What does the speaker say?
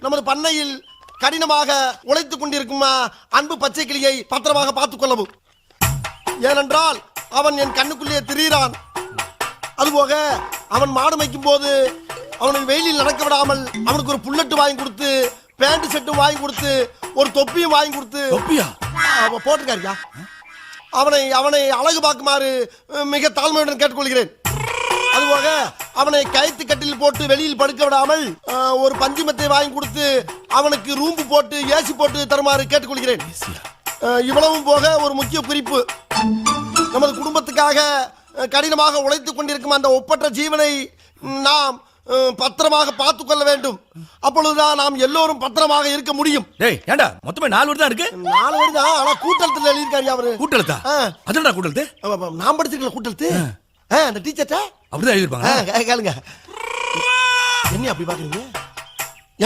நமது பண்ணையில் கடினமாக உழைத்துக் கொண்டிருக்கும் அன்பு பச்சை கிளியை பத்திரமாக பார்த்துக் கொள்ளவும். ஏனென்றால் அவன் என் கண்ணுக்குள்ளே திரிகிறான். அதுபோக அவன் மாடு மேய்க்கும் போது அவனுக்கு வெயிலில் நடக்க விடாமல் அவனுக்கு ஒரு புல்லட்டு வாங்கி கொடுத்து, பேண்ட் செட்டும் வாங்கி கொடுத்து, ஒரு தொப்பியும் வாங்கி கொடுத்து போட்டிருக்காருயா. அவனை அவனை அழகு பார்க்குமாறு மிக தாழ்மையுடன் கேட்டுக்கொள்கிறேன். அதுபோக அவனை கயிற்று கட்டில் போட்டு வெளியில் படுக்க விடாமல் ஒரு பஞ்சுமத்தை வாங்கி கொடுத்து அவனுக்கு ரூம்பு போட்டு ஏசி போட்டு தருமாறு கேட்டுக்கொள்கிறேன். இவ்வளவும் போக ஒரு முக்கிய குறிப்பு, நமது குடும்பத்துக்காக கடினமாக உழைத்துக் கொண்டிருக்கும் அந்த ஒப்பற்ற ஜீவனை நாம் பத்திரமாக பார்த்துக் கொள்ள வேண்டும். அப்பொழுதுதான் நாம் எல்லோரும் பத்திரமாக இருக்க முடியும். ஏண்டா மொத்தமே 4 வரி தான் இருக்கு. 4 வரி தான், ஆனா கூட்டெழுத்துல எழுதியிருக்காரு அவரு. கூட்டெழுத்தா? அதுடா கூட்டெழுத்து. நான் படிச்சிருக்கல கூட்டெழுத்து. அந்த டீச்சர்ட்ட அப்படிதான் எழுதிருப்பாங்க. கேளுங்க. என்ன அப்படி பாக்குறீங்க?